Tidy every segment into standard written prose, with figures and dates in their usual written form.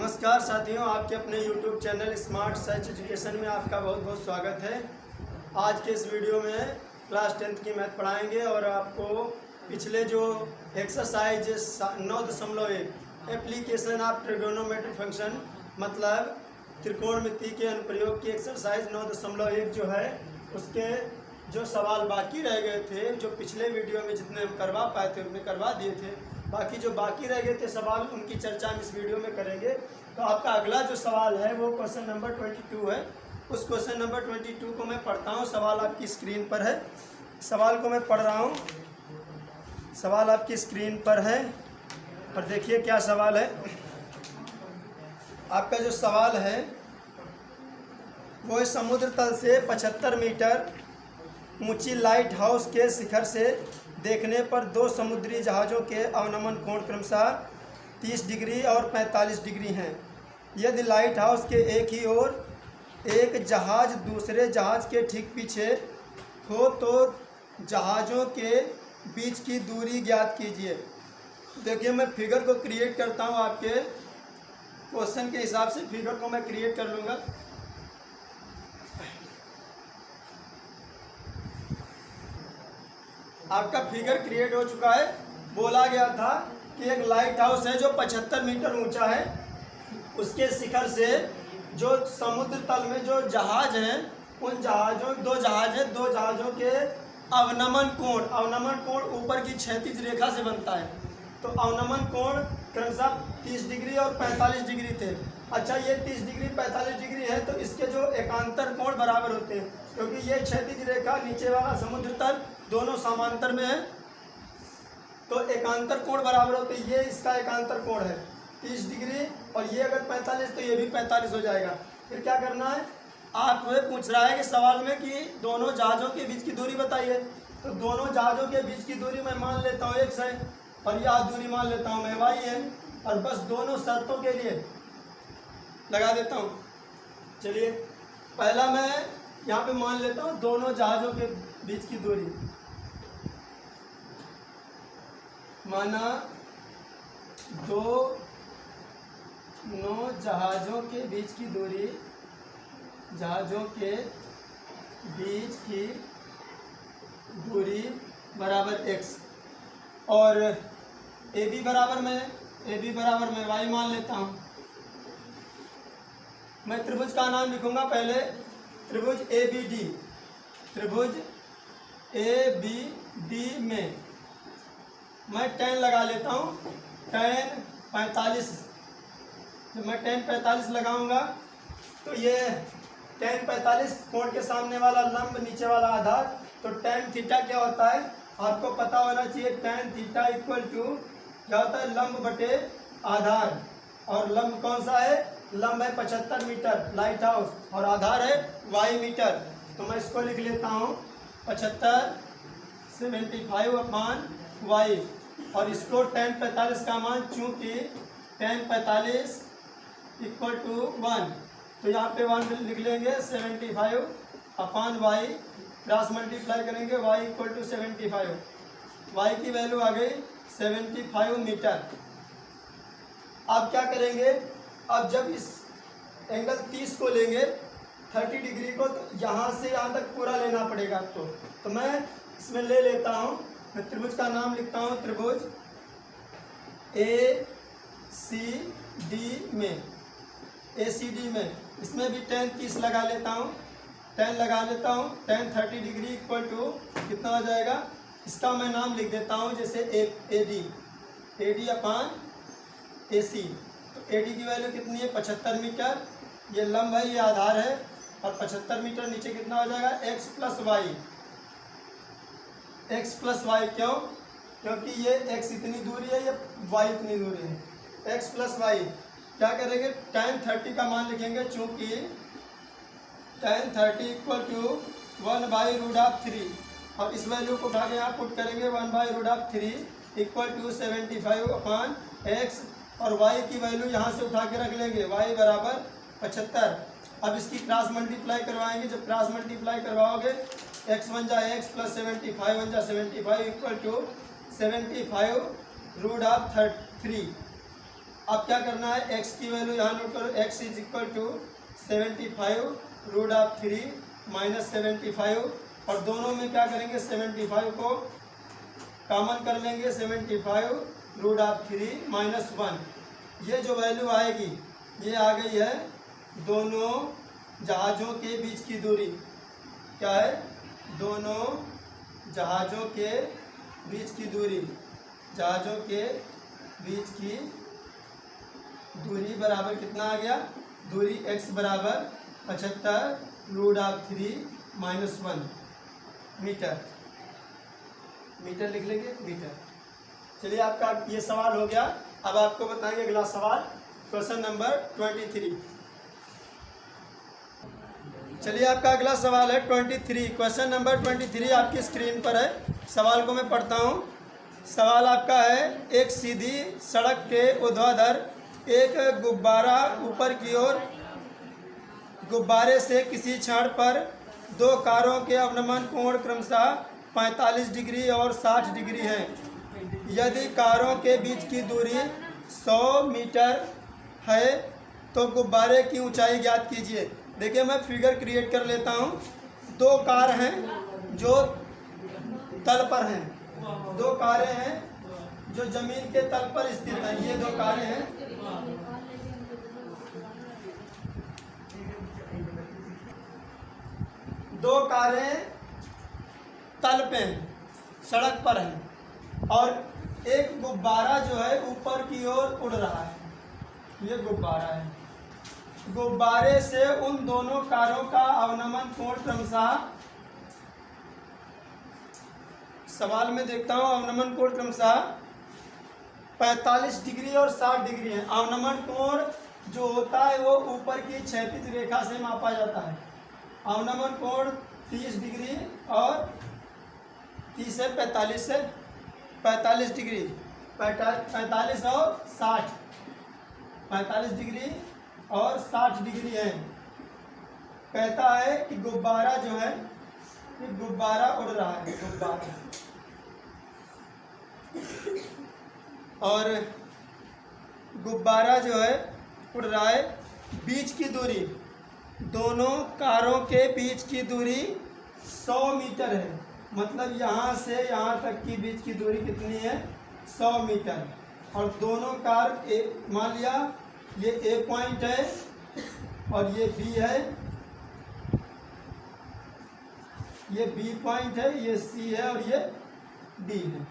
नमस्कार साथियों, आपके अपने YouTube channel smart search education में आपका बहुत बहुत स्वागत है। आज के इस वीडियो में क्लास 10th की मैथ पढ़ाएंगे और आपको पिछले जो exercise 9.1 application of trigonometry function मतलब त्रिकोणमिति के अनुप्रयोग की एक्सरसाइज 9.1 जो है उसके जो सवाल बाकी रह गए थे, जो पिछले वीडियो में जितने हम करवा पाए थे उतने करवा दिए थे। बाकी जो बाकी रह गए थे सवाल, उनकी चर्चा हम इस वीडियो में करेंगे। तो आपका अगला जो सवाल है वो क्वेश्चन नंबर 22 है। उस क्वेश्चन नंबर 22 को मैं पढ़ता हूँ। सवाल आपकी स्क्रीन पर है। सवाल को मैं पढ़ रहा हूँ। सवाल आपकी स्क्रीन पर है और देखिए क्या सवाल है। आपका जो सवाल है वो समुद्र तल से 75 मीटर ऊंची लाइट हाउस के शिखर से देखने पर दो समुद्री जहाज़ों के अवनमन कोण क्रमशः 30 डिग्री और 45 डिग्री हैं। यदि लाइट हाउस के एक ही ओर एक जहाज़ दूसरे जहाज़ के ठीक पीछे हो तो जहाज़ों के बीच की दूरी ज्ञात कीजिए। देखिए, मैं फिगर को क्रिएट करता हूँ। आपके क्वेश्चन के हिसाब से फिगर को मैं क्रिएट कर लूँगा। आपका फिगर क्रिएट हो चुका है। बोला गया था कि एक लाइट हाउस है जो 75 मीटर ऊंचा है। उसके शिखर से जो समुद्र तल में जो जहाज हैं, उन जहाज़ों दो जहाज़ों के अवनमन कोण ऊपर की क्षैतिज रेखा से बनता है। तो अवनमन कोण क्रमशः 30 डिग्री और 45 डिग्री थे। अच्छा, ये 30 डिग्री 45 डिग्री है तो इसके जो एकांतर कोण बराबर होते हैं, क्योंकि ये क्षैतिज रेखा नीचे वाला समुद्र तल दोनों समांतर में है तो एकांतर कोण बराबर होते हैं। ये इसका एकांतर कोण है 30 डिग्री और ये अगर 45 तो ये भी 45 हो जाएगा। फिर क्या करना है, आपसे पूछ रहा है कि सवाल में कि दोनों जहाज़ों के बीच की दूरी बताइए। तो दोनों जहाज़ों के बीच की दूरी मैं मान लेता हूँ x है और यह दूरी मान लेता हूँ मैं y है और बस दोनों शर्तों के लिए लगा देता हूँ। चलिए, पहला मैं यहाँ पे मान लेता हूँ दोनों जहाज़ों के बीच की दूरी। माना दोनों जहाज़ों के बीच की दूरी बराबर x और ए बी बराबर मैं y मान लेता हूँ। मैं त्रिभुज का नाम लिखूंगा पहले, त्रिभुज ए बी डी में मैं tan लगा लेता हूँ। tan 45, जब मैं tan 45 लगाऊंगा तो ये tan 45 कोण के सामने वाला लंब नीचे वाला आधार, तो tan थीटा क्या होता है आपको पता होना चाहिए। tan थीटा इक्वल टू क्या होता है, लंब बटे आधार। और लंब कौन सा है, लंब है 75 मीटर लाइट हाउस और आधार है y मीटर। तो मैं इसको लिख लेता हूँ 75/y और इसको tan 45 का मान, चूँकि tan 45 इक्वल टू 1 तो यहाँ पे 1 लिख लेंगे। 75/y क्रॉस मल्टीप्लाई करेंगे, y इक्वल टू 75। y की वैल्यू आ गई 75 मीटर। अब क्या करेंगे, अब जब इस एंगल 30 को लेंगे 30 डिग्री को, तो यहाँ से यहाँ तक पूरा लेना पड़ेगा आपको। तो मैं इसमें ले लेता हूँ, मैं त्रिभुज का नाम लिखता हूँ, त्रिभुज ए सी डी में इसमें भी tan 30 लगा लेता हूँ। tan 30 डिग्री इक्वल टू कितना हो जाएगा, इसका मैं नाम लिख देता हूँ जैसे ए डी अपान ए सी। तो ए डी की वैल्यू कितनी है 75 मीटर, ये लंब है, ये आधार है और 75 मीटर नीचे कितना हो जाएगा x प्लस वाई। क्यों, क्योंकि ये x इतनी दूरी है, ये y इतनी दूरी है, x प्लस वाई। क्या करेंगे, tan 30 का मान लिखेंगे, चूँकि tan 30 इक्वल टू 1/√3 और इस वैल्यू को उठा के यहाँ पुट करेंगे 1/√3 इक्वल टू 75/x और y की वैल्यू यहाँ से उठा के रख लेंगे, y बराबर 75। अब इसकी क्रॉस मल्टीप्लाई करवाएंगे। जब क्रॉस मल्टीप्लाई करवाओगे x 1 जा x प्लस 75 1 जा 75 इक्वल टू 75√3। अब क्या करना है, x की वैल्यू यहाँ नोट करो, x is equal to 75 root of 3 minus 75, और दोनों में क्या करेंगे 75 को कॉमन कर लेंगे, 75 रूट ऑफ 3 माइनस 1। ये जो वैल्यू आएगी ये आ गई है दोनों जहाज़ों के बीच की दूरी। क्या है, दोनों जहाज़ों के बीच की दूरी, जहाज़ों के बीच की दूरी बराबर कितना आ गया, दूरी x बराबर 75 root of 3 minus 1 metre. Metre लिख लेंगे, मीटर। चलिए आपका ये सवाल हो गया। अब आपको बताएंगे अगला सवाल, क्वेश्चन नंबर 23। चलिए आपका अगला सवाल है 23। क्वेश्चन नंबर 23 आपकी स्क्रीन पर है। सवाल को मैं पढ़ता हूँ। सवाल आपका है, एक सीधी सड़क के ऊर्ध्वाधर एक गुब्बारा ऊपर की ओर, गुब्बारे से किसी क्षण पर दो कारों के अवनमन कोण क्रमशः 45 डिग्री और 60 डिग्री है। यदि कारों के बीच की दूरी 100 मीटर है तो गुब्बारे की ऊंचाई ज्ञात कीजिए। देखिए मैं फिगर क्रिएट कर लेता हूँ। दो कार हैं जो तल पर हैं, दो कारें हैं जो जमीन के तल पर स्थित हैं। ये दो कारें हैं, दो कारें तल पे हैं, सड़क पर हैं, और एक गुब्बारा जो है ऊपर की ओर उड़ रहा है। ये गुब्बारा है। गुब्बारे से उन दोनों कारों का अवनमन कोण क्रमशः, सवाल में देखता हूँ, अवनमन कोण क्रमशः 45 डिग्री और 60 डिग्री है। अवनमन कोण जो होता है वो ऊपर की क्षैतिज रेखा से मापा जाता है। अवनमन कोण 30 डिग्री और 30 से 45 डिग्री, 45 और 60, 45 डिग्री और 60 डिग्री है। कहता है कि गुब्बारा जो है, ये गुब्बारा उड़ रहा है, गुब्बारा, और गुब्बारा जो है उड़ रहा है। बीच की दूरी, दोनों कारों के बीच की दूरी 100 मीटर है। मतलब यहाँ से यहाँ तक की बीच की दूरी कितनी है, 100 मीटर। और दोनों कार, मान लिया ये ए पॉइंट है और ये बी है, ये बी पॉइंट है, ये सी है और ये डी है।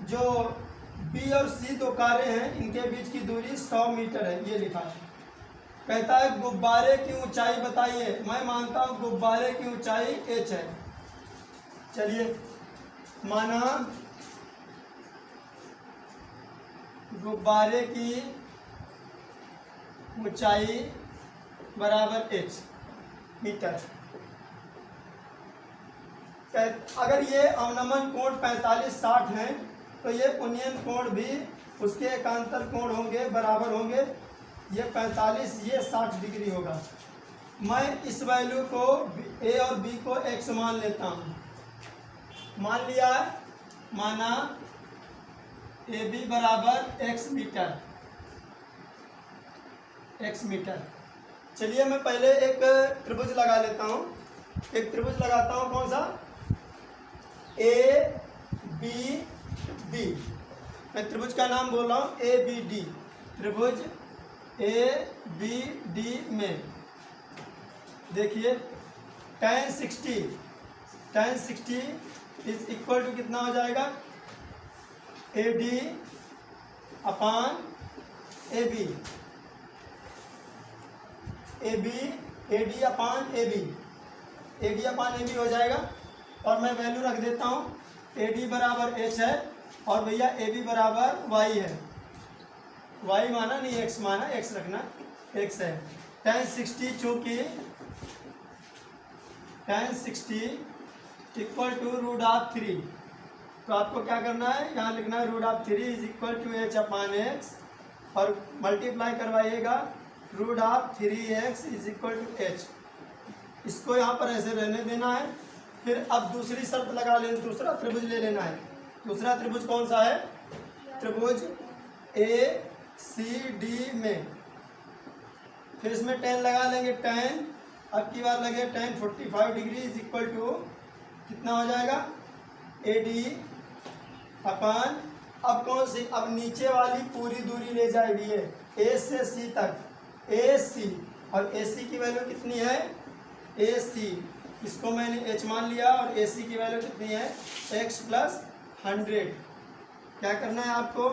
जो बी और सी दो कारें हैं, इनके बीच की दूरी 100 मीटर है, ये लिखा है। कहता है गुब्बारे की ऊंचाई बताइए। मैं मानता हूं गुब्बारे की ऊंचाई h है। चलिए माना गुब्बारे की ऊंचाई बराबर h मीटर। अगर ये अवनमन कोण 45-60 है तो ये उन्नयन कोण भी उसके एकांतर कोण होंगे, बराबर होंगे। ये 45, ये 60 डिग्री होगा। मैं इस वैल्यू को ए और बी को x मान लेता हूँ। मान लिया, माना ए बी बराबर x मीटर, x मीटर। चलिए मैं पहले एक त्रिभुज लगा लेता हूँ। एक त्रिभुज लगाता हूँ, कौन सा, ए बी डी। मैं त्रिभुज का नाम बोल रहा हूँ ए बी डी। त्रिभुज ए बी डी में देखिए tan 60 इज इक्वल टू कितना हो जाएगा, A D upon A B, A D upon A B हो जाएगा। और मैं वैल्यू रख देता हूँ, ए डी बराबर h है और भैया ए बी बराबर y है। y माना नहीं x माना, x रखना, x है। tan 60 चूँकि tan 60 equal to root of 3, तो आपको क्या करना है, यहाँ लिखना है root of 3 is equal to h upon x, और मल्टीप्लाई करवाइएगा, root of 3x is equal to h। इसको यहाँ पर ऐसे रहने देना है। फिर अब दूसरी शर्त लगा लें, दूसरा त्रिभुज ले लेना है। दूसरा त्रिभुज कौन सा है, त्रिभुज ए सी डी में। फिर इसमें tan लगा लेंगे, tan अब की बार लगे tan 45 degree is equal to कितना हो जाएगा AD अपन, अब कौन सी, अब नीचे वाली पूरी दूरी ले जाएगी ये A से C तक, AC, और AC की वैल्यू कितनी है AC, इसको मैंने H मान लिया, और AC की वैल्यू कितनी है x + 100। क्या करना है आपको,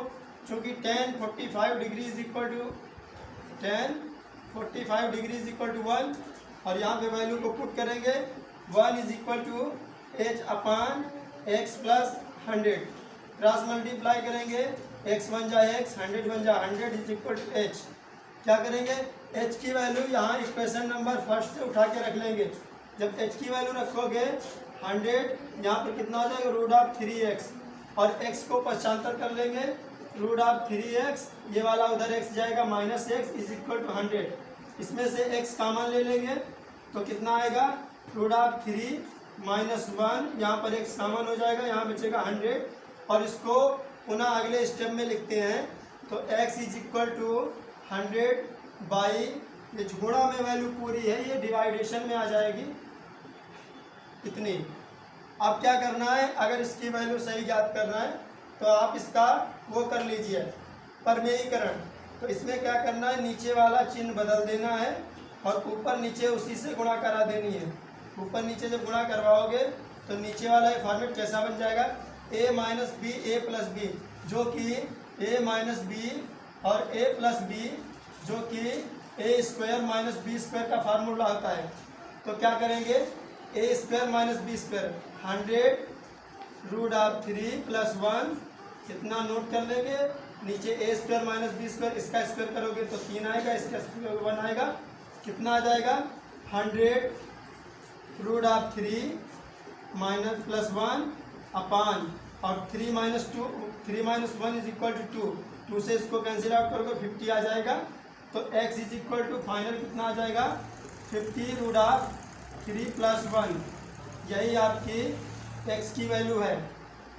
चूँकि tan 45 degree is equal to tan 45 degree is equal to 1, और यहाँ पे वैल्यू को पुट करेंगे 1 is equal to H upon x + 100, cross multiply करेंगे, x बन जाए x, 100 बन जाए 100 इज इक्वल टू h। क्या करेंगे, h की वैल्यू यहाँ इक्वेशन नंबर फर्स्ट से उठा के रख लेंगे। जब h की वैल्यू रखोगे 100, यहाँ पर कितना हो जाएगा √3x, और x को पक्षांतर कर लेंगे √3x, ये वाला उधर x जाएगा -x इज इक्वल टू 100। इसमें से x कॉमन ले लेंगे तो कितना आएगा √3 -1, यहाँ पर x कॉमन हो जाएगा, यहाँ बचेगा 100, और इसको पुनः अगले स्टेप में लिखते हैं तो x is equal to 100 by, ये गुणा में वैल्यू पूरी है, ये डिवाइडेशन में आ जाएगी इतनी। अब क्या करना है, अगर इसकी वैल्यू सही ज्ञात करना है तो आप इसका वो कर लीजिए परमेयीकरण। तो इसमें क्या करना है, नीचे वाला चिन्ह बदल देना है और ऊपर नीचे उसी से गुणा करा देनी है। ऊपर नीचे जब गुणा करवाओगे तो नीचे वाला ये फॉर्मेट कैसा बन जाएगा, a - b a + b, जो कि a - b और a + b जो कि a² - b² का फार्मूला होता है। तो क्या करेंगे, a² - b², 100 √3 + 1, कितना नोट कर लेंगे, नीचे a² - b², इसका स्क्वायर करोगे तो 3 आएगा, इसका स्क्वायर 1 आएगा, कितना आ जाएगा 100 √3 + 1 अपान, और 3 - 1 इज इक्वल टू 2 से इसको कैंसिल आउट करोगे 50 आ जाएगा। तो x is equal to final कितना आ जाएगा 50 √3 + 1, यही आपकी x की वैल्यू है,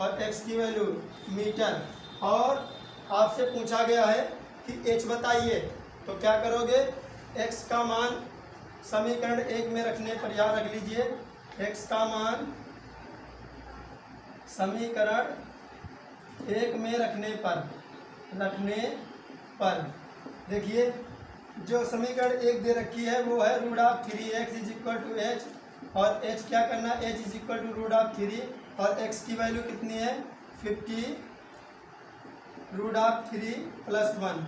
और x की वैल्यू मीटर। और आपसे पूछा गया है कि h बताइए, तो क्या करोगे, x का मान समीकरण 1 में रखने पर, यहाँ रख लीजिए x का मान समीकरण 1 में रखने पर देखिए जो समीकरण 1 दे रखी है वो है √3x is equal to h, और h क्या करना है, h इज इक्वल टू √3, और x की वैल्यू कितनी है 50 √3 + 1।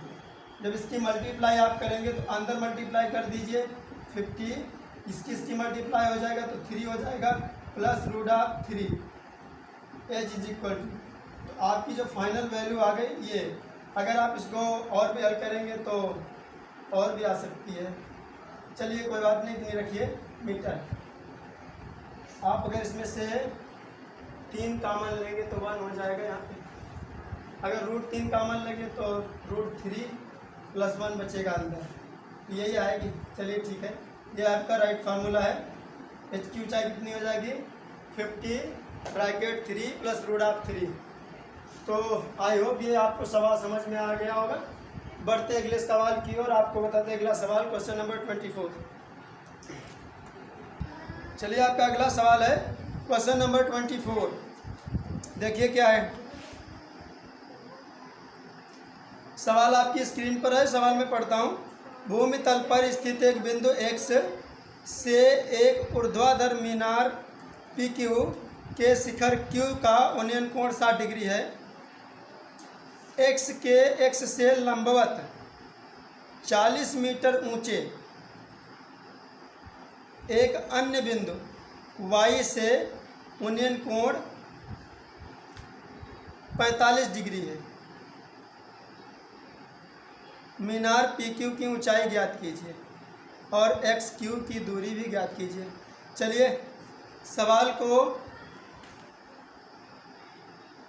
जब इसकी मल्टीप्लाई आप करेंगे तो अंदर मल्टीप्लाई कर दीजिए 50, इसकी मल्टीप्लाई हो जाएगा तो 3 हो जाएगा, plus √3 h is equal to, तो आपकी जो फाइनल वैल्यू आ गई ये। अगर आप इसको और भी हल करेंगे तो और भी आ सकती है, चलिए कोई बात नहीं, इतनी रखिए मीटर। आप अगर इसमें से 3 कॉमन लेंगे तो 1 हो जाएगा यहाँ पे, अगर √3 कॉमन लेंगे तो √3 + 1 बचेगा अंदर, तो यही आएगी। चलिए ठीक है, ये आपका राइट फार्मूला है। h की ऊंचाई कितनी हो जाएगी 50 ब्रैकेट 3 + √3। तो आई होप ये आपको सवाल समझ में आ गया होगा। बढ़ते अगले सवाल की ओर, आपको बताते अगला सवाल क्वेश्चन नंबर 24। चलिए आपका अगला सवाल है क्वेश्चन नंबर 24। देखिए क्या है सवाल, आपकी स्क्रीन पर है। सवाल में पढ़ता हूँ, भूमि तल पर स्थित एक बिंदु x से एक ऊर्ध्वाधर मीनार PQ के शिखर Q का उन्नयन कोण 60 डिग्री है। x से लंबवत 40 मीटर ऊंचे एक अन्य बिंदु y से उन्नयन कोण 45 डिग्री है। मीनार PQ की ऊंचाई ज्ञात कीजिए और XQ की दूरी भी ज्ञात कीजिए। चलिए सवाल को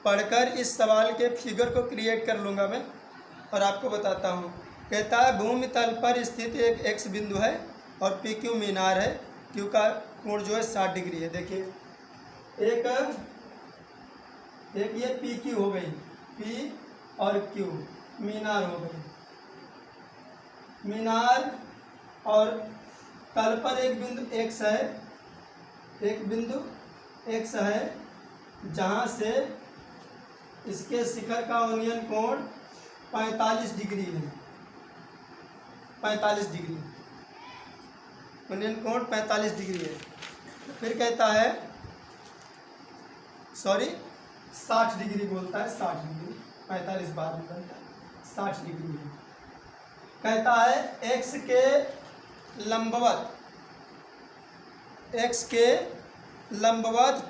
पढ़कर इस सवाल के फिगर को क्रिएट कर लूँगा मैं और आपको बताता हूँ। कहता है भूमि तल पर स्थित एक x बिंदु है और PQ मीनार है, Q का कोण जो है 60 डिग्री है। देखिए एक ये PQ हो गई, P और Q मीनार हो गई। मीनार और तल पर एक बिंदु x है, एक बिंदु x है जहाँ से इसके शिखर का उन्नयन कोण 45 डिग्री है, 45 डिग्री, उन्नयन कोण 45 डिग्री है। फिर कहता है 60 डिग्री बोलता है, 60 डिग्री, 45 बाद में बनता है, 60 डिग्री है। कहता है x के लंबवत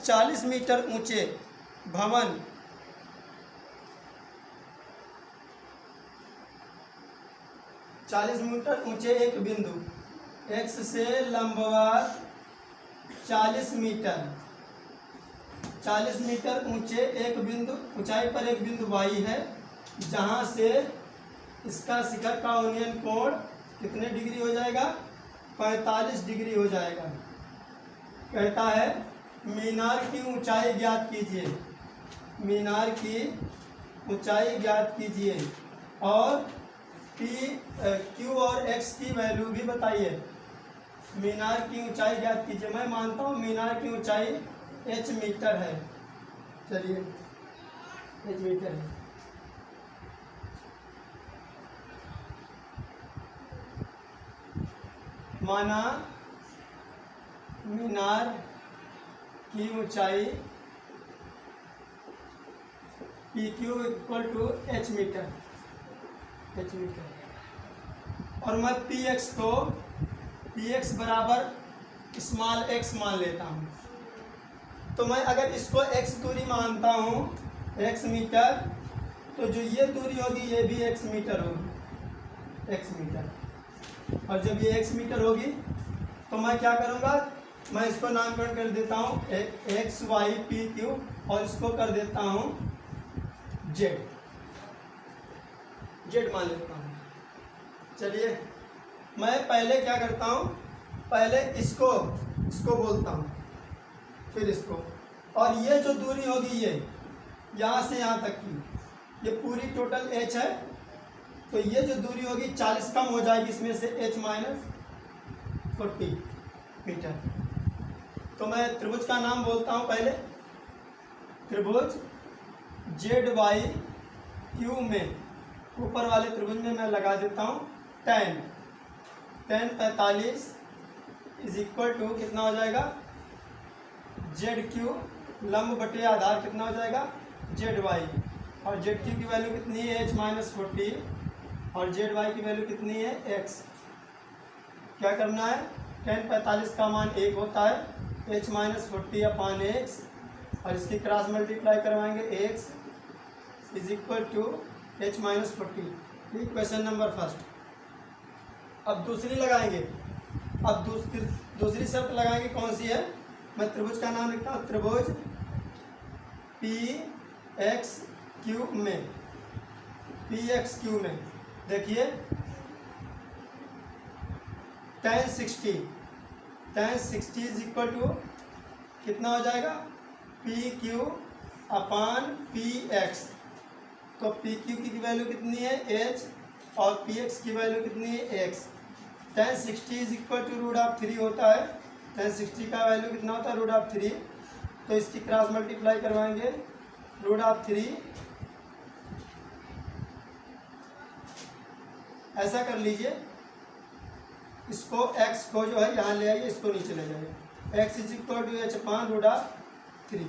40 मीटर ऊंचे भवन एक बिंदु x से लंबवत 40 मीटर ऊंचे एक बिंदु, ऊंचाई पर एक बिंदु y है जहां से इसका शिखर का उन्नयन कोण कितने डिग्री हो जाएगा? 45 डिग्री हो जाएगा। कहता है मीनार की ऊंचाई ज्ञात कीजिए, मीनार की ऊंचाई ज्ञात कीजिए और Q और X की वैल्यू भी बताइए। मीनार की ऊंचाई ज्ञात कीजिए। मैं मानता हूँ मीनार की ऊंचाई h मीटर है, चलिए h मीटर है। माना मीनार की ऊंचाई PQ equal to h metre, और मैं Px बराबर स्मॉल x मान लेता हूँ। तो मैं अगर इसको x दूरी मानता हूँ, x मीटर, तो जो ये दूरी होगी ये भी x मीटर होगी, x मीटर। और जब ये x मीटर होगी तो मैं क्या करूँगा, मैं इसको नामकरण कर देता हूँ x y p q और इसको कर देता हूँ z मान लेता हूँ। चलिए मैं पहले क्या करता हूँ, पहले इसको बोलता हूँ, फिर इसको, और ये जो दूरी होगी ये यहाँ से यहाँ तक की, ये पूरी टोटल h है, तो ये जो दूरी होगी 40 कम हो जाएगी इसमें से, h माइनस 40 मीटर। तो मैं त्रिभुज का नाम बोलता हूँ पहले, त्रिभुज ZYQ में, ऊपर वाले त्रिभुज में मैं लगा देता हूँ tan 45 इज इक्वल टू कितना हो जाएगा, ZQ लंब बटे आधार कितना हो जाएगा, ZY, और ZQ की वैल्यू कितनी है, h माइनस 40, और ZY की वैल्यू कितनी है, x। क्या करना है, tan 45 का मान 1 होता है, h माइनस 40 अपान x, और इसकी क्रॉस मल्टीप्लाई करवाएंगे, x is equal to h minus 40। ये क्वेश्चन नंबर फर्स्ट। अब दूसरी लगाएंगे, अब दूसरी शर्त लगाएंगे, कौन सी है, मैं त्रिभुज का नाम लिखता हूँ, त्रिभुज PXQ में, PXQ में देखिए tan 60 इज इक्वल टू कितना हो जाएगा, PQ अपान PX। तो PQ की वैल्यू कितनी है, h, और PX की वैल्यू कितनी है, x। tan 60 is equal to √3 होता है, tan 60 का वैल्यू कितना होता है, √3। तो इसकी क्रॉस मल्टीप्लाई करवाएंगे, √3, ऐसा कर लीजिए, इसको x को जो है यहाँ ले आइए, इसको नीचे ले जाइए, x is equal to h upon √3।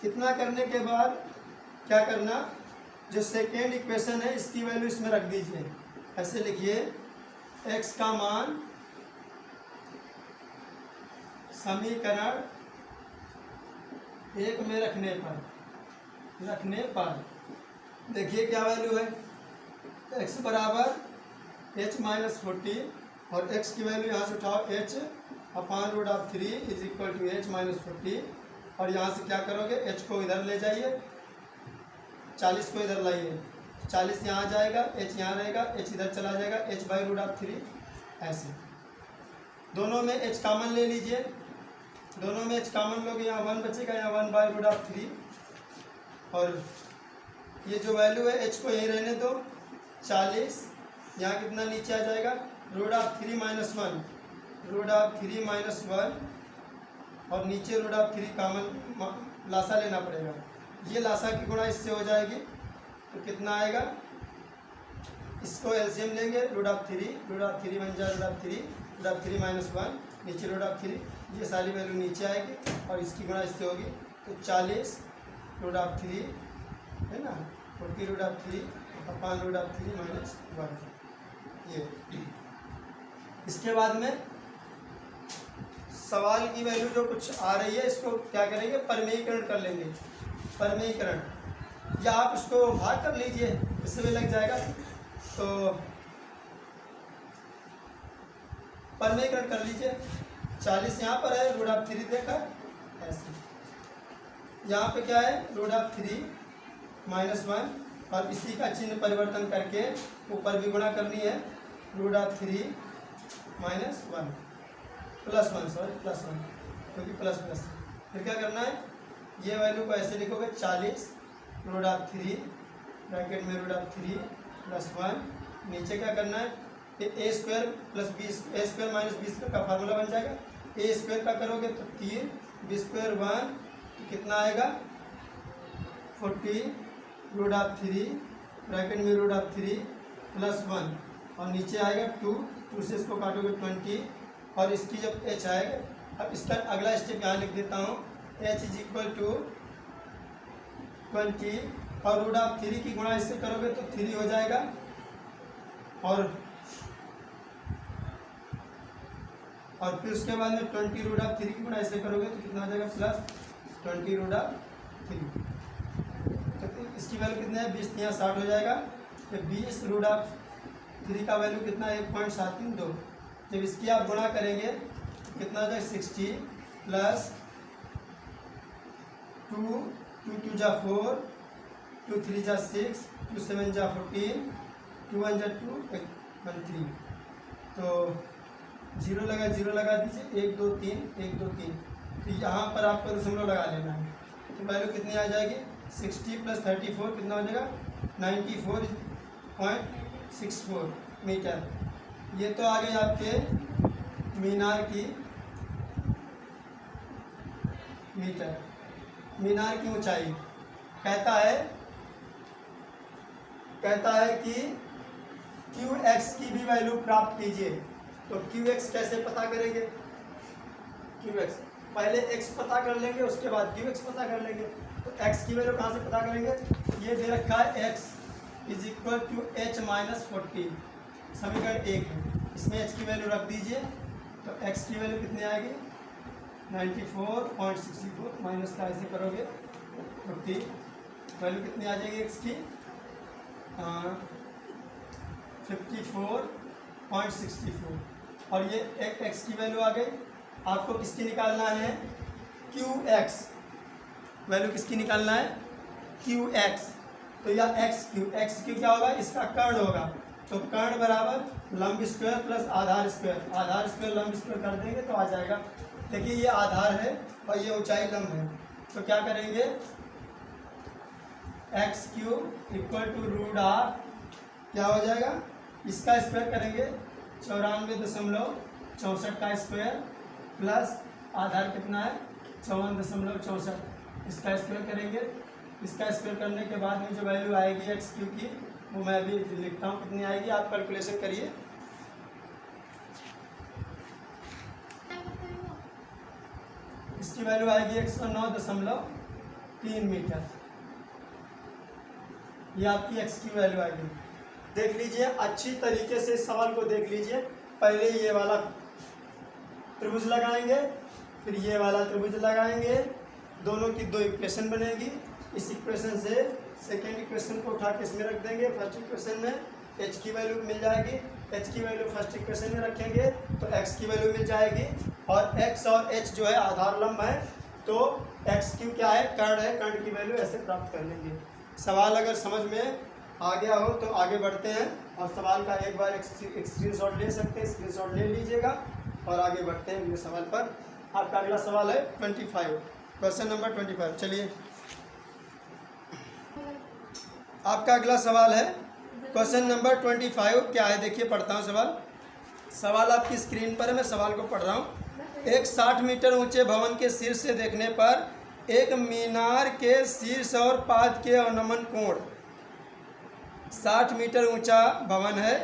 इतना करने के बाद क्या करना, जो सेकेंड इक्वेशन है इसकी वैल्यू इसमें रख दीजिए, ऐसे लिखिए, x का मान समीकरण 1 में रखने पर देखिए क्या वैल्यू है, x बराबर h माइनस 40, और x की वैल्यू यहाँ से उठाओ, h upon √3 is equal to h minus 40, और यहाँ से क्या करोगे, h को इधर ले जाइए, 40 को इधर लाइए, 40 यहाँ जाएगा, h यहाँ रहेगा, h इधर चला जाएगा, h बाई √3, ऐसे। दोनों में h कॉमन ले लीजिए, दोनों में h कॉमन लोगे, यहाँ 1 बचेगा, यहाँ 1 बाई √3, और ये जो वैल्यू है h को यहीं रहने दो, 40 यहाँ कितना नीचे आ जाएगा, root of 3 minus 1, root of 3 minus 1 और नीचे रूट ऑफ 3 कॉमन लासा लेना पड़ेगा। ये लासा की गुणा इससे हो जाएगी तो कितना आएगा, इसको एलसीएम लेंगे, रूट ऑफ 3 बन जाए रूट ऑफ 3 माइनस 1, नीचे रूट ऑफ 3, ये सारी वैल्यू नीचे आएगी और इसकी गुणा इससे होगी तो 40 रूट ऑफ 3 है ना, 40 root of 3 upon root of 3 minus 1। ये इसके बाद में सवाल की वैल्यू जो कुछ आ रही है इसको क्या करेंगे, परमेयीकरण कर लेंगे। परमेयीकरण या आप उसको भाग कर लीजिए, इससे भी लग जाएगा। तो परमेयीकरण कर लीजिए, 40 यहाँ पर है, रूट ऑफ 3 देकर ऐसे, यहाँ पे क्या है रूट ऑफ 3 माइनस 1 और इसी का चिन्ह परिवर्तन करके ऊपर भी गुणा करनी है, root of 3 minus 1 plus 1, sorry plus 1 क्योंकि प्लस प्लस। फिर क्या करना है, ये वैल्यू को ऐसे लिखोगे 40 रूट ऑफ 3 ब्रैकेट में रूट ऑफ 3 प्लस 1, नीचे क्या करना है, ए स्क्वायर प्लस बी, ए स्क्वायर माइनस बी स्क्वायर का फार्मूला बन जाएगा। ए स्क्वायर का करोगे तो 3, बी स्क्वायर 1 तो कितना आएगा 40 रूट ऑफ 3 ब्रैकेट में रूट ऑफ 3 प्लस 1 और नीचे आएगा 2 से इसको काटोगे 20 और इसकी जब h आएगा, अब इसका अगला स्टेप यहाँ लिख देता हूँ, h इज इक्वल टू 20 और रूट ऑफ 3 की गुणा इससे करोगे तो 3 हो जाएगा और फिर उसके बाद में 20 रूट ऑफ 3 की गुणा इससे करोगे तो कितना आ जाएगा प्लस 20 रूट ऑफ 3। तो इसकी वैल्यू कितना है 20, यहाँ 60 हो जाएगा। तो 20 रूट ऑफ 3 का वैल्यू कितना है 1.732। जब इसकी आप गुणा करेंगे तो कितना आ जाएगा 60 प्लस 2 2 जा 4, 2 3 जा 6, 2 7 जा 14, 2 1 जा 2, 1 3। तो 0 लगा दीजिए, 1 2 3 1 2 3। तो यहाँ पर आपको दशमलव लगा लेना है। तो वैल्यू कितनी आ जाएगी 60 प्लस 34 कितना हो जाएगा 94.64 मीटर। ये तो आ गई आपके मीनार की ऊंचाई। कहता है कि QX की भी वैल्यू प्राप्त कीजिए। तो QX कैसे पता करेंगे, QX पहले x पता कर लेंगे उसके बाद QX पता कर लेंगे। तो x की वैल्यू कहाँ से पता करेंगे, ये दे रखा है x is equal to h minus 14, समीकरण 1 है, इसमें h की वैल्यू रख दीजिए। तो x की वैल्यू कितनी आएगी 94.64 माइनस का ऐसे करोगे 40, वैल्यू कितनी आ जाएगी x की 54.64 और ये x की वैल्यू आ गई। आपको किसकी निकालना है QX, वैल्यू किसकी निकालना है QX। तो यह x क्यू क्या होगा, इसका कर्ण होगा। तो कर्ण बराबर लंब स्क्वायर प्लस आधार स्क्वायर लंब स्क्वायर कर देंगे तो आ जाएगा। देखिए ये आधार है और ये ऊंचाई लंब है, तो क्या करेंगे x cube equal to root of क्या हो जाएगा, इसका स्क्वायर करेंगे 94.64 का स्क्वायर प्लस आधार कितना है 54.64, इसका स्क्वायर करेंगे। इसका स्क्वायर करने के बाद में जो वैल्यू आएगी एक्स क्यू की वो मैं अभी लिखता हूँ कितनी आएगी, आप कैलकुलेशन करिए। इसकी वैल्यू आएगी 109.3 मीटर। ये आपकी एक्स की वैल्यू आएगी। देख लीजिए अच्छी तरीके से इस सवाल को देख लीजिए। पहले ये वाला त्रिभुज लगाएंगे, फिर ये वाला त्रिभुज लगाएंगे, दोनों की दो इक्वेशन बनेगी। इस इक्वेशन से सेकेंड इक्वेशन को उठा के इसमें रख देंगे। फर्स्ट इक्वेशन में h की वैल्यू मिल जाएगी, h की वैल्यू फर्स्ट इक्वेशन में रखेंगे तो x की वैल्यू मिल जाएगी। और x और h जो है आधार लंब है, तो x क्यू क्या है, कर्ण है, कर्ण की वैल्यू ऐसे प्राप्त कर लेंगे। सवाल अगर समझ में आ गया हो तो आगे बढ़ते हैं और सवाल का एक बार एक स्क्रीनशॉट ले सकते हैं, स्क्रीनशॉट ले लीजिएगा और आगे बढ़ते हैं अगले सवाल पर। आपका अगला सवाल है 25, क्वेश्चन नंबर 25। चलिए आपका अगला सवाल है क्वेश्चन नंबर 25 क्या है, देखिए पढ़ता हूँ सवाल। सवाल आपकी स्क्रीन पर है, मैं सवाल को पढ़ रहा हूँ। एक 60 मीटर ऊंचे भवन के शीर्ष से देखने पर एक मीनार के शीर्ष और पाद के अवनमन कोण, 60 मीटर ऊंचा भवन है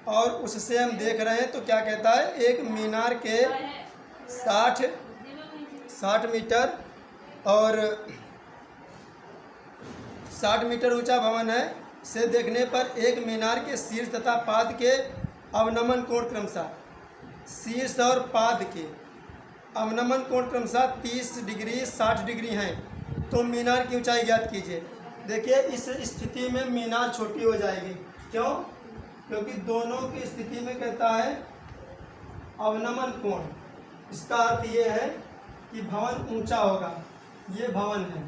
और उससे हम देख रहे हैं, तो क्या कहता है, एक मीनार के 60 मीटर और 60 मीटर ऊंचा भवन है से देखने पर एक मीनार के शीर्ष तथा पाद के अवनमन कोण क्रमशः, शीर्ष और पाद के अवनमन कोण क्रमशः 30 डिग्री 60 डिग्री हैं, तो मीनार की ऊंचाई ज्ञात कीजिए। देखिए इस स्थिति में मीनार छोटी हो जाएगी, क्यों? क्योंकि दोनों की स्थिति में कहता है अवनमन कोण। इसका अर्थ ये है कि भवन ऊंचा होगा, ये भवन है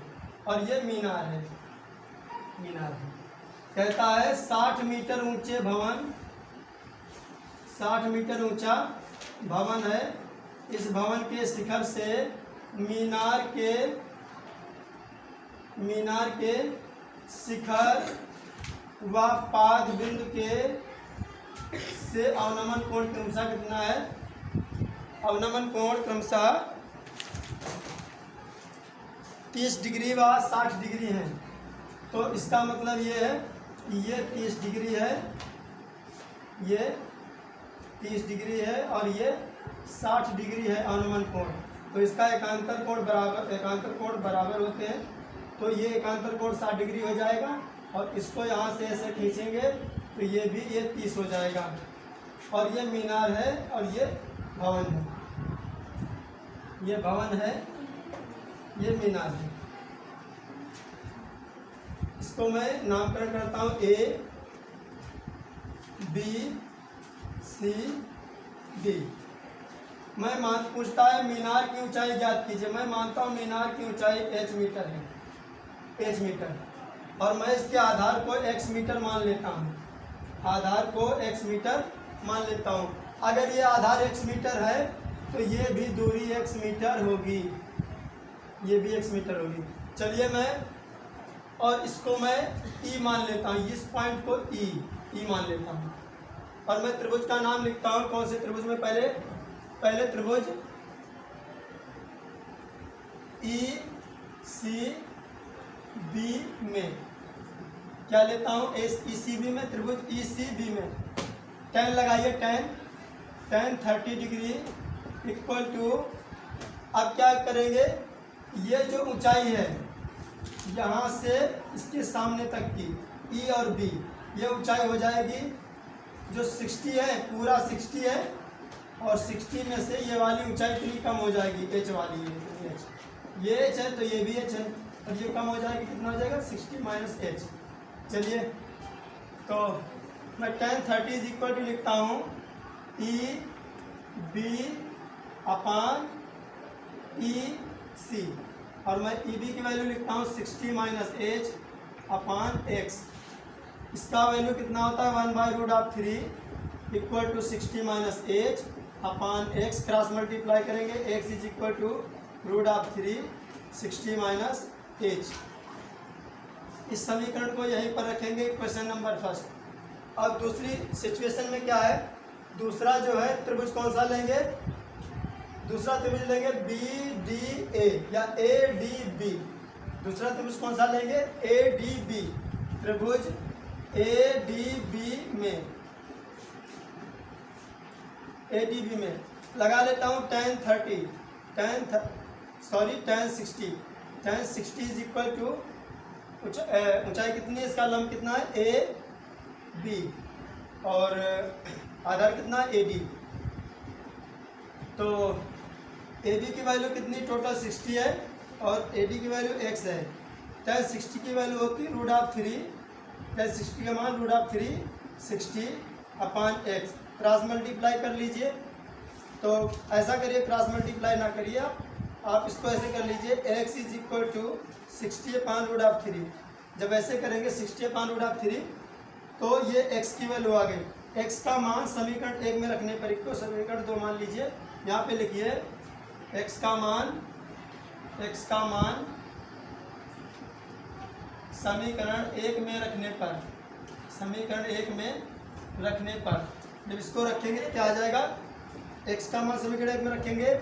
और ये मीनार है, मीनार है। कहता है 60 मीटर ऊंचे भवन, 60 मीटर ऊंचा भवन है, इस भवन के शिखर से मीनार के शिखर व पाद बिंदु के से अवनमन कोण क्रमशः कितना है, अवनमन कोण क्रमशः 30 डिग्री व 60 डिग्री है। तो इसका मतलब ये है कि ये 30 डिग्री है, ये 30 डिग्री है और ये 60 डिग्री है अवनमन कोण। तो इसका एकांतर कोण बराबर होते हैं, तो ये एकांतर कोण 60 डिग्री हो जाएगा और इसको यहाँ से ऐसे खींचेंगे तो ये भी ये 30 हो जाएगा। और ये मीनार है और ये भवन है, ये भवन है, ये मीनार है। इसको मैं नामकरण करता हूँ A, B, C, D। मैं पूछता है मीनार की ऊंचाई ज्ञात कीजिए। मैं मानता हूँ मीनार की ऊंचाई h मीटर है, h मीटर, और मैं इसके आधार को x मीटर मान लेता हूँ, आधार को x मीटर मान लेता हूँ। अगर ये आधार x मीटर है तो ये भी दूरी x मीटर होगी, ये भी x मीटर होगी। चलिए मैं और इसको मैं E मान लेता हूँ, इस पॉइंट को E मान लेता हूँ और मैं त्रिभुज का नाम लिखता हूँ। कौन से त्रिभुज में? पहले त्रिभुज ECB में क्या लेता हूँ, ECB में, त्रिभुज ECB में tan लगाइए, tan 30 डिग्री इक्वल टू, अब क्या करेंगे, ये जो ऊंचाई है यहाँ से इसके सामने तक की E और B, ये ऊंचाई हो जाएगी जो 60 है, पूरा 60 है और 60 में से ये वाली ऊंचाई इतनी कम हो जाएगी, h वाली, ये h है तो ये भी h है और ये कम हो जाएगी, कितना हो जाएगा, 60 माइनस h। चलिए तो मैं tan 30 इज इक्वल टू लिखता हूँ EB अपान EC और मैं EB की वैल्यू लिखता हूँ 60 माइनस h अपान x। इसका वैल्यू कितना होता है, 1/√3 equal to 60 minus h upon x। Cross multiply करेंगे, x is equal to √3 60 minus h। इस समीकरण को यहीं पर रखेंगे, क्वेश्चन नंबर फर्स्ट। अब दूसरी सिचुएशन में क्या है, दूसरा जो है त्रिभुज कौन सा लेंगे, दूसरा त्रिभुज लेंगे BDA या ADB। दूसरा त्रिभुज कौन सा लेंगे, ADB। त्रिभुज ADB में लगा लेता हूँ tan 60 इज इक्वल टू, ऊंचाई कितनी है, इसका लंब कितना है AB और आधार कितना है AD। तो AB की वैल्यू कितनी, टोटल 60 है और AD की वैल्यू x है। tan 60 की वैल्यू होती है √3, tan 60 का मान √3 60 अपान x। क्रॉस मल्टीप्लाई कर लीजिए, तो ऐसा करिए, क्रॉस मल्टीप्लाई ना करिए आप इसको ऐसे कर लीजिए, x इज इक्वल टू 60 अपान √3। जब ऐसे करेंगे 60 अपान √3 तो ये x की वैल्यू आ गई। x का मान समीकरण 1 में रखने पर, इसको समीकरण 2 मान लीजिए, यहाँ पे लिखिए x का मान समीकरण 1 में रखने पर, समीकरण 1 में रखने पर जब इसको रखेंगे तो क्या आ जाएगा, x का मान समीकरण 1 में रखेंगे,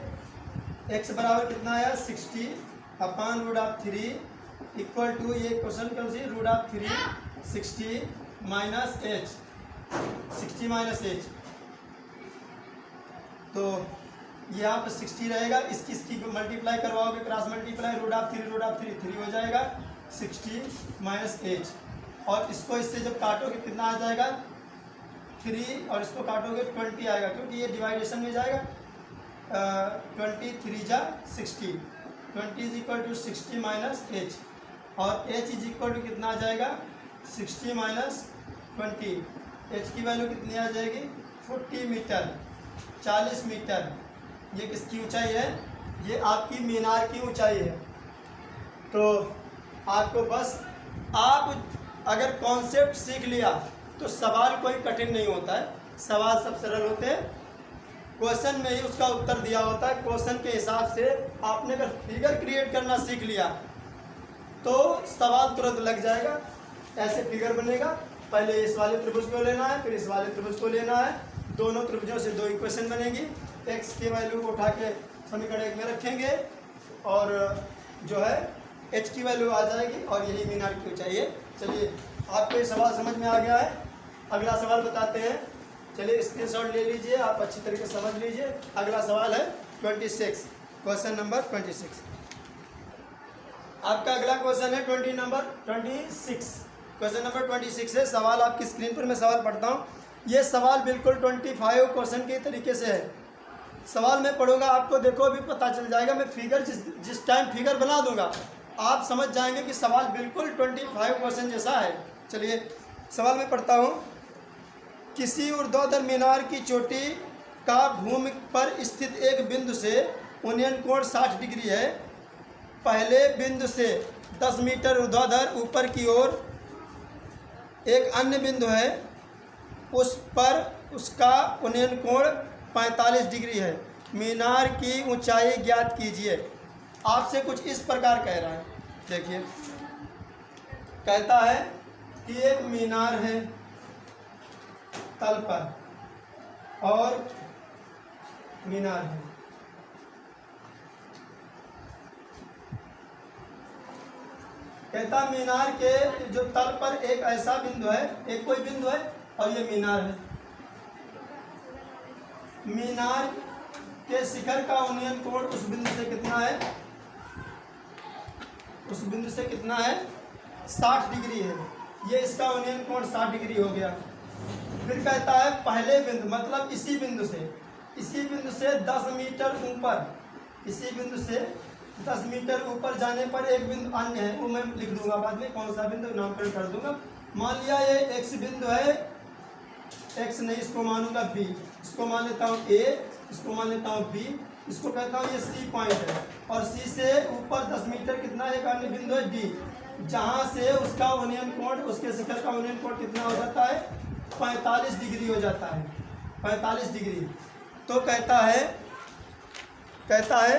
x बराबर कितना आया 60 अपान √3 इक्वल टू, ये क्वेश्चन कौन सी, √3 60 माइनस h, 60 माइनस h, तो यहाँ पर 60 रहेगा, इसकी मल्टीप्लाई करवाओगे, क्रॉस मल्टीप्लाई, √3 3 हो जाएगा, 60 माइनस h, और इसको इससे जब काटोगे कितना आ जाएगा 3, और इसको काटोगे 20 आएगा, क्योंकि ये डिवाइडेशन में जाएगा, 23 जा 60, 20 is equal to 60 minus h, और h इज इक्वल टू कितना आ जाएगा 60 माइनस 20, h की वैल्यू कितनी आ जाएगी 40 मीटर, 40 मीटर। ये किसकी ऊंचाई है, ये आपकी मीनार की ऊंचाई है। तो आपको बस, आप अगर कॉन्सेप्ट सीख लिया तो सवाल कोई कठिन नहीं होता है, सवाल सब सरल होते हैं, क्वेश्चन में ही उसका उत्तर दिया होता है। क्वेश्चन के हिसाब से आपने अगर फिगर क्रिएट करना सीख लिया तो सवाल तुरंत लग जाएगा। ऐसे फिगर बनेगा, पहले इस वाले त्रिभुज को लेना है, फिर इस वाले त्रिभुज को लेना है, दोनों त्रिभुजों से 2 इक्वेशन बनेगी, x की वैल्यू को उठा के समीकरण 1 में रखेंगे और जो है h की वैल्यू आ जाएगी, और यही मीनार की ऊंचाई है। चलिए, आपको ये सवाल समझ में आ गया है, अगला सवाल बताते हैं। चलिए स्क्रीनशॉट ले लीजिए, आप अच्छी तरीके से समझ लीजिए। अगला सवाल है 26, क्वेश्चन नंबर 26। आपका अगला क्वेश्चन है 20 नंबर 26, क्वेश्चन नंबर 26 है। सवाल आपकी स्क्रीन पर मैं सवाल पढ़ता हूँ। ये सवाल बिल्कुल 25 क्वेश्चन के तरीके से है। सवाल मैं पढ़ूंगा, आपको देखो अभी पता चल जाएगा। मैं फिगर जिस टाइम फिगर बना दूंगा आप समझ जाएंगे कि सवाल बिल्कुल 25 क्वेश्चन जैसा है। चलिए सवाल मैं पढ़ता हूँ। किसी ऊर्ध्वाधर मीनार की चोटी का भूमि पर स्थित एक बिंदु से उन्नयन कोण 60 डिग्री है। पहले बिंदु से 10 मीटर ऊर्ध्वाधर ऊपर की ओर एक अन्य बिंदु है, उस पर उसका उन्नयन कोण 45 डिग्री है। मीनार की ऊंचाई ज्ञात कीजिए। आपसे कुछ इस प्रकार कह रहा है, देखिए कहता है कि एक मीनार है तल पर और मीनार है, कहता मीनार के जो तल पर एक ऐसा बिंदु है, एक कोई बिंदु है और ये मीनार है। मीनार के शिखर का उन्नयन कोण उस बिंदु से कितना है, उस बिंदु से कितना है 60 डिग्री है। ये इसका उन्नयन कोण 60 डिग्री हो गया। फिर कहता है पहले बिंदु, मतलब इसी बिंदु से 10 मीटर ऊपर, इसी बिंदु से 10 मीटर ऊपर जाने पर एक बिंदु अन्य है, वो मैं लिख दूंगा बाद में कौन सा बिंदु नामकरण कर दूंगा। मान लिया ये एक्स बिंदु है, एक्स नहीं इसको मानूंगा बी, इसको मान लेता हूँ ए, इसको मान लेता हूँ बी, इसको कहता हूँ ये सी पॉइंट है, और सी से ऊपर 10 मीटर कितना एक अन्य बिंदु है डी, जहाँ से उसका उन्नयन कोण, उसके शिखर का उन्नयन कोण कितना हो जाता है 45 डिग्री हो जाता है, 45 डिग्री। तो कहता है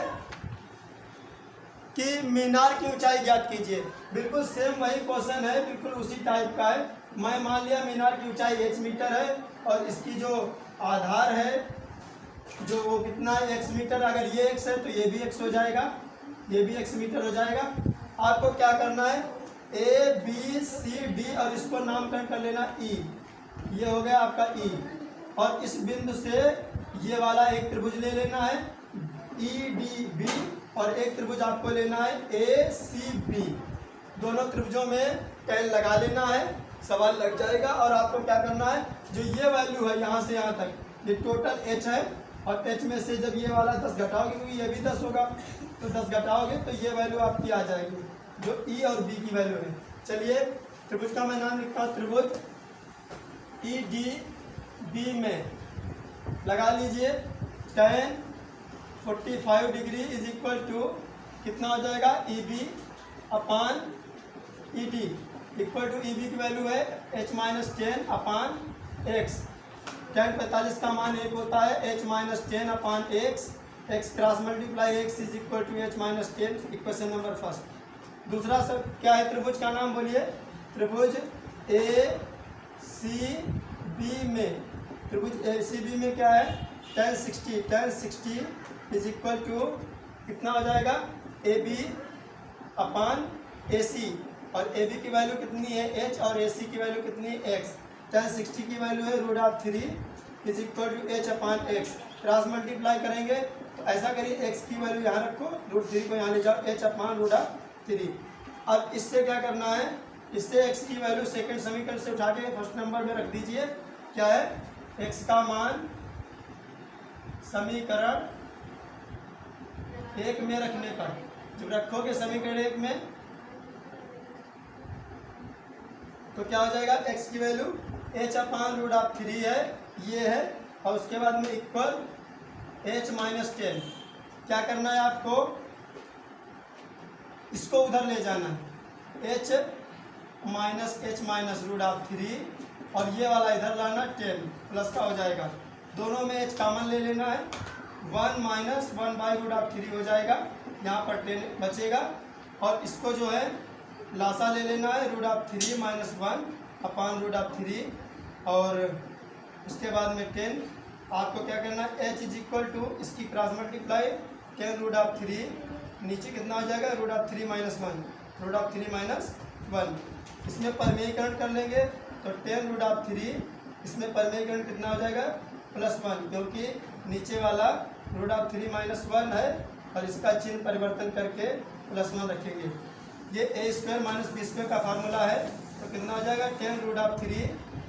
कि मीनार की ऊंचाई ज्ञात कीजिए। बिल्कुल सेम वही क्वेश्चन है, बिल्कुल उसी टाइप का है। मैं मान लिया मीनार की ऊंचाई h मीटर है और इसकी जो आधार है जो वो कितना है x मीटर। अगर ये x है तो ये भी x हो जाएगा, ये भी x मीटर हो जाएगा। आपको क्या करना है a b c d और इसको नामकरण कर लेना e, ये हो गया आपका e। और इस बिंदु से ये वाला एक त्रिभुज ले लेना है e d b, और एक त्रिभुज आपको लेना है ए सी बी। दोनों त्रिभुजों में टेन लगा लेना है, सवाल लग जाएगा। और आपको क्या करना है, जो ये वैल्यू है यहाँ से यहाँ तक, ये टोटल h है, और h में से जब ये वाला 10 घटाओगे, क्योंकि ये भी 10 होगा, तो 10 घटाओगे तो ये वैल्यू आपकी आ जाएगी जो e और b की वैल्यू है। चलिए त्रिभुज का मैं नाम लिखता हूँ, त्रिभुज ई डी बी में लगा लीजिए tan 45 degree is equal to कितना हो जाएगा E B upon E D, equal to E B की वैल्यू है h minus 10 upon x. tan 45 का मान 1 होता है, h minus 10 upon x, x cross multiply x is equal to h minus 10। Equation number first. दूसरा सब क्या है, त्रिभुज का नाम बोलिए, त्रिभुज ए सी बी में, त्रिभुज ए सी बी में क्या है, tan 60 इज इक्वल टू कितना हो जाएगा, ए बी अपान ए सी, और ए बी की वैल्यू कितनी है h और ए सी की वैल्यू कितनी है x। tan 60 की वैल्यू है √3 is equal to h upon x। Cross multiply करेंगे तो ऐसा करिए, x की वैल्यू यहाँ रखो, √3 को यहाँ ले जाओ, h अपान √3। अब इससे क्या करना है, इससे x की वैल्यू सेकंड समीकरण से उठा के फर्स्ट नंबर में रख दीजिए। क्या है, x का मान समीकरण 1 में रखने पर, जब रखोगे समीकरण 1 में तो क्या हो जाएगा, x की वैल्यू h अपान √3 है, ये है, और उसके बाद में इक्वल h माइनस 10। क्या करना है आपको, इसको उधर ले जाना है, h माइनस √3, और ये वाला इधर लाना 10 प्लस का हो जाएगा, दोनों में h कॉमन ले लेना है, 1 माइनस 1/√3 हो जाएगा, यहाँ पर 10 बचेगा, और इसको जो है लासा ले लेना है, √3 माइनस 1 अपान √3, और उसके बाद में 10। आपको क्या करना है, h इज इक्वल टू इसकी क्रॉस मल्टीप्लाई 10 √3, नीचे कितना हो जाएगा, √3 माइनस 1, इसमें परिमेयीकरण कर लेंगे तो 10 √3, इसमें परिमेयीकरण कितना हो जाएगा, +1, क्योंकि नीचे वाला √3 माइनस 1 है, और इसका चिन्ह परिवर्तन करके +1 रखेंगे। ये a² माइनस b² का फार्मूला है, तो कितना हो जाएगा, 10 √3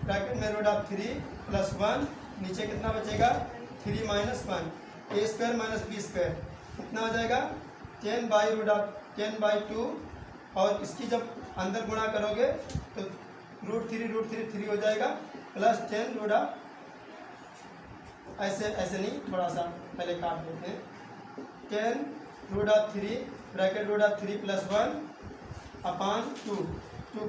ब्रैकेट में √3 +1, नीचे कितना बचेगा, 3 माइनस 1, a² माइनस b² कितना हो जाएगा, 10/2, और इसकी जब अंदर गुणा करोगे तो √3 3 हो जाएगा, प्लस 10 ऐसे नहीं, थोड़ा सा पहले काट देते हैं, 10 √3 ब्रैकेट √3 +1 अपान 2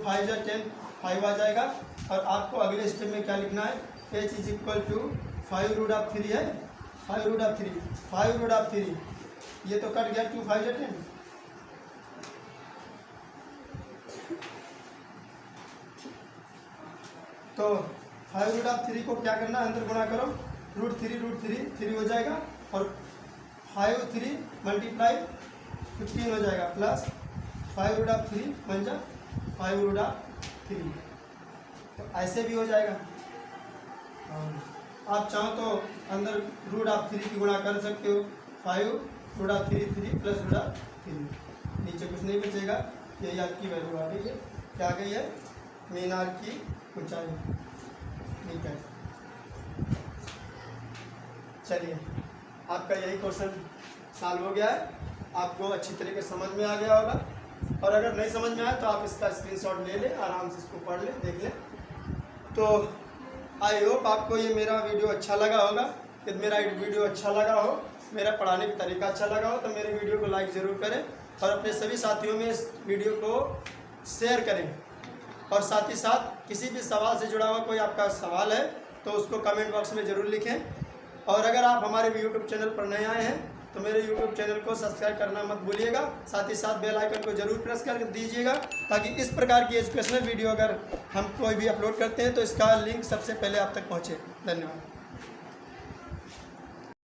5 या 10 5 आ जाएगा। और आपको अगले स्टेप में क्या लिखना है, h इज इक्वल टू 5 √3 है, 5 √3, ये तो कट गया, 2 5 या 10, तो 5 √3 को क्या करना, अंदर गुणा करो, √3 3 हो जाएगा, और 5 3 मल्टीप्लाई 15 हो जाएगा, प्लस 5 √3 बन जा 5 √3, तो ऐसे भी हो जाएगा। आप चाहो तो अंदर √3 की गुणा कर सकते हो, 5 √3 प्लस √3, नीचे कुछ नहीं बचेगा, यही आपकी वैल्यू आ गई है, क्या आ गई है, मीनार की ऊंचाई। ठीक है, चलिए आपका यही क्वेश्चन सॉल्व हो गया है, आपको अच्छी तरीके से समझ में आ गया होगा, और अगर नहीं समझ में आया तो आप इसका स्क्रीनशॉट ले लें, आराम से इसको पढ़ लें, देख लें। तो आई होप आपको ये मेरा वीडियो अच्छा लगा होगा। यदि मेरा वीडियो अच्छा लगा हो, मेरा पढ़ाने का तरीका अच्छा लगा हो, तो मेरे वीडियो को लाइक ज़रूर करें, और अपने सभी साथियों में इस वीडियो को शेयर करें। और साथ ही साथ किसी भी सवाल से जुड़ा हुआ कोई आपका सवाल है तो उसको कमेंट बॉक्स में ज़रूर लिखें। और अगर आप हमारे यूट्यूब चैनल पर नए आए हैं तो मेरे यूट्यूब चैनल को सब्सक्राइब करना मत भूलिएगा, साथ ही साथ बेल आइकन को जरूर प्रेस कर दीजिएगा, ताकि इस प्रकार की एजुकेशनल वीडियो अगर हम कोई भी अपलोड करते हैं तो इसका लिंक सबसे पहले आप तक पहुँचे। धन्यवाद।